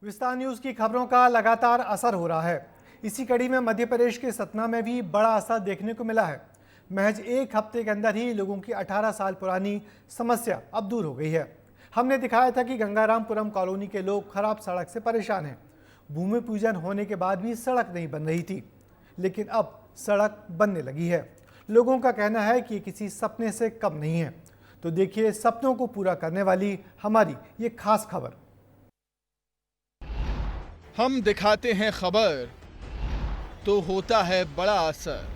विस्तार न्यूज की खबरों का लगातार असर हो रहा है। इसी कड़ी में मध्य प्रदेश के सतना में भी बड़ा असर देखने को मिला है। महज एक हफ्ते के अंदर ही लोगों की 18 साल पुरानी समस्या अब दूर हो गई है। हमने दिखाया था कि गंगारामपुरम कॉलोनी के लोग खराब सड़क से परेशान हैं। भूमि पूजन होने के बाद भी सड़क नहीं बन रही थी, लेकिन अब सड़क बनने लगी है। लोगों का कहना है कि किसी सपने से कम नहीं है। तो देखिए सपनों को पूरा करने वाली हमारी ये खास खबर। हम दिखाते हैं खबर तो होता है बड़ा असर।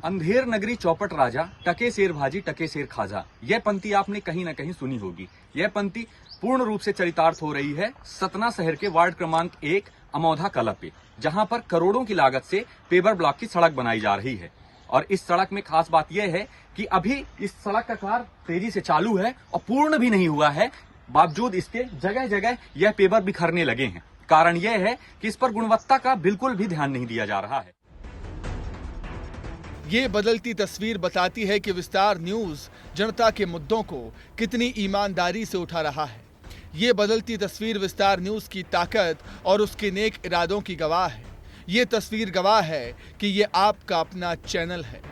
अंधेर नगरी चौपट राजा, टके शेर भाजी टके शेर खाजा। यह पंक्ति आपने कहीं न कहीं सुनी होगी। यह पंक्ति पूर्ण रूप से चरितार्थ हो रही है सतना शहर के वार्ड क्रमांक 1 अमौधा कला पे, जहां पर करोड़ों की लागत से पेवर ब्लॉक की सड़क बनाई जा रही है। और इस सड़क में खास बात यह है कि अभी इस सड़क का कार्य तेजी से चालू है और पूर्ण भी नहीं हुआ है। बावजूद इसके जगह जगह यह पेवर बिखरने लगे हैं। कारण यह है कि इस पर गुणवत्ता का बिल्कुल भी ध्यान नहीं दिया जा रहा है। ये बदलती तस्वीर बताती है कि विस्तार न्यूज जनता के मुद्दों को कितनी ईमानदारी से उठा रहा है। ये बदलती तस्वीर विस्तार न्यूज की ताकत और उसके नेक इरादों की गवाह है। ये तस्वीर गवाह है कि ये आपका अपना चैनल है।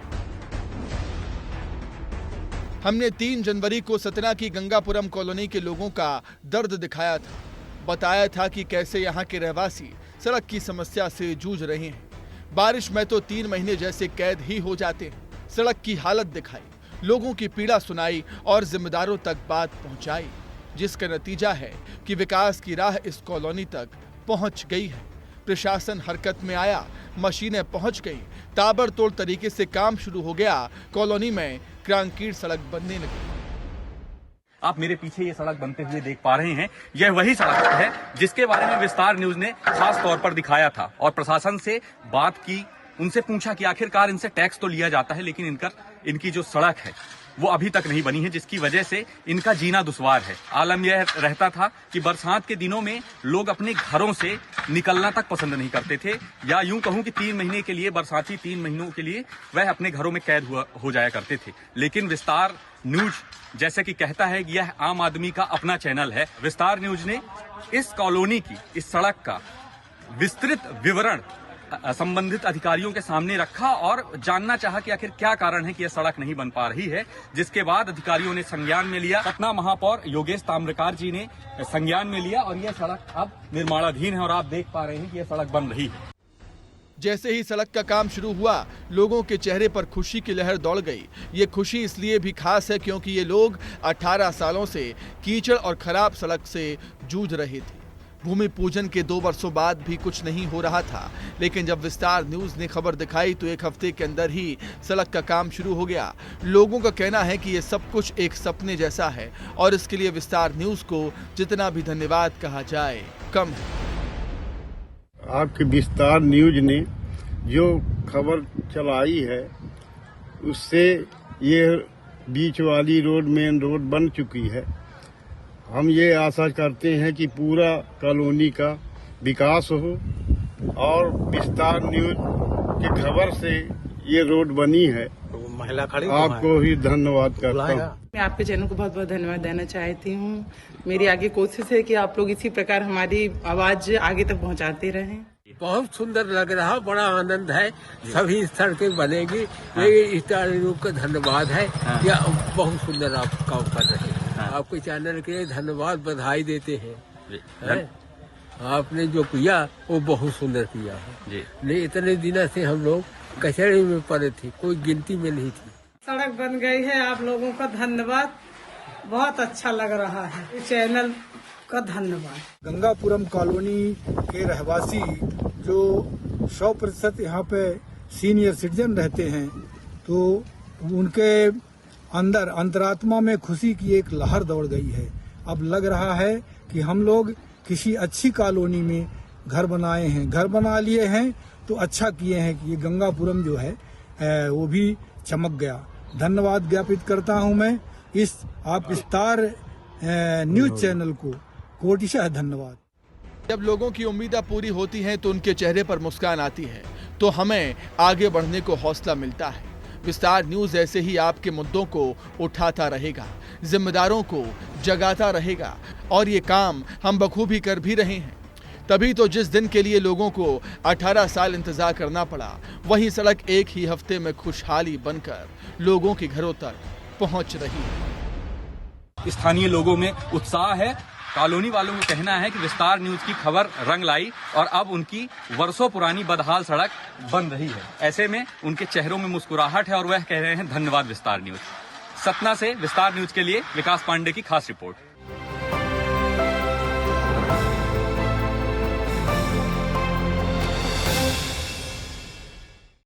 हमने 3 जनवरी को सतना की गंगापुरम कॉलोनी के लोगों का दर्द दिखाया था। बताया था कि कैसे यहाँ के रहवासी सड़क की समस्या से जूझ रहे हैं। बारिश में तो 3 महीने जैसे कैद ही हो जाते हैं। सड़क की हालत दिखाई, लोगों की पीड़ा सुनाई और जिम्मेदारों तक बात पहुंचाई, जिसका नतीजा है कि विकास की राह इस कॉलोनी तक पहुंच गई है। प्रशासन हरकत में आया, मशीनें पहुंच गई, ताबड़तोड़ तरीके से काम शुरू हो गया। कॉलोनी में कंक्रीट सड़क बनने लगी। आप मेरे पीछे ये सड़क बनते हुए देख पा रहे हैं। यह वही सड़क है जिसके बारे में विस्तार न्यूज ने खास तौर पर दिखाया था और प्रशासन से बात की, उनसे पूछा कि आखिरकार इनसे टैक्स तो लिया जाता है, लेकिन इनकी जो सड़क है वो अभी तक नहीं बनी है, जिसकी वजह से इनका जीना दुश्वार है। आलम यह रहता था कि बरसात के दिनों में लोग अपने घरों से निकलना तक पसंद नहीं करते थे, या यूं कहूं कि 3 महीने के लिए, बरसाती 3 महीनों के लिए वह अपने घरों में कैद हो जाया करते थे। लेकिन विस्तार न्यूज जैसे कि कहता है कि यह आम आदमी का अपना चैनल है। विस्तार न्यूज ने इस कॉलोनी की, इस सड़क का विस्तृत विवरण संबंधित अधिकारियों के सामने रखा और जानना चाहा कि आखिर क्या कारण है कि यह सड़क नहीं बन पा रही है। जिसके बाद अधिकारियों ने संज्ञान में लिया। सतना महापौर योगेश ताम्रकार जी ने संज्ञान में लिया और यह सड़क अब निर्माणाधीन है और आप देख पा रहे हैं कि यह सड़क बन रही है। जैसे ही सड़क का काम शुरू हुआ, लोगों के चेहरे पर खुशी की लहर दौड़ गई। ये खुशी इसलिए भी खास है क्योंकि ये लोग 18 सालों से कीचड़ और खराब सड़क से जूझ रहे थे। भूमि पूजन के 2 वर्षों बाद भी कुछ नहीं हो रहा था, लेकिन जब विस्तार न्यूज ने खबर दिखाई तो 1 हफ्ते के अंदर ही सड़क का काम शुरू हो गया। लोगों का कहना है कि ये सब कुछ एक सपने जैसा है और इसके लिए विस्तार न्यूज को जितना भी धन्यवाद कहा जाए कम है। आपके विस्तार न्यूज ने जो खबर चलाई है उससे ये बीच वाली रोड, मेन रोड बन चुकी है। हम ये आशा करते हैं कि पूरा कॉलोनी का विकास हो और विस्तार न्यूज की खबर से ये रोड बनी है। महिला खड़ी आपको ही धन्यवाद करता हूँ। मैं आपके चैनल को बहुत बहुत धन्यवाद देना चाहती हूँ। मेरी आगे कोशिश है कि आप लोग इसी प्रकार हमारी आवाज आगे तक पहुँचाते रहें। बहुत सुंदर लग रहा, बड़ा आनंद है। सभी सड़कें बनेगी। ये स्टार न्यूज का धन्यवाद है। या बहुत सुंदर आप काम कर रहे हैं। आपके चैनल के लिए धन्यवाद, बधाई देते हैं। आपने जो किया वो बहुत सुंदर किया है। नहीं, इतने दिनों से हम लोग कचहरी में पड़े थे, कोई गिनती में नहीं थी। सड़क बन गई है, आप लोगों का धन्यवाद, बहुत अच्छा लग रहा है। चैनल का धन्यवाद। गंगापुरम कॉलोनी के रहवासी जो 100% यहाँ पे सीनियर सिटीजन रहते हैं, तो उनके अंदर अंतरात्मा में खुशी की एक लहर दौड़ गई है। अब लग रहा है कि हम लोग किसी अच्छी कॉलोनी में घर बनाए हैं, घर बना लिए हैं तो अच्छा किए हैं कि ये गंगापुरम जो है वो भी चमक गया। धन्यवाद ज्ञापित करता हूं मैं इस आप विस्तार न्यूज चैनल को कोटिशः धन्यवाद। जब लोगों की उम्मीदें पूरी होती हैं तो उनके चेहरे पर मुस्कान आती है, तो हमें आगे बढ़ने को हौसला मिलता है। विस्तार न्यूज ऐसे ही आपके मुद्दों को उठाता रहेगा, जिम्मेदारों को जगाता रहेगा और ये काम हम बखूबी कर भी रहे हैं। तभी तो जिस दिन के लिए लोगों को 18 साल इंतजार करना पड़ा, वही सड़क एक ही हफ्ते में खुशहाली बनकर लोगों के घरों तक पहुंच रही है। स्थानीय लोगों में उत्साह है। कॉलोनी वालों का कहना है कि विस्तार न्यूज की खबर रंग लाई और अब उनकी वर्षों पुरानी बदहाल सड़क बन रही है। ऐसे में उनके चेहरों में मुस्कुराहट है और वह कह रहे हैं धन्यवाद विस्तार न्यूज। सतना से विस्तार न्यूज के लिए विकास पांडे की खास रिपोर्ट।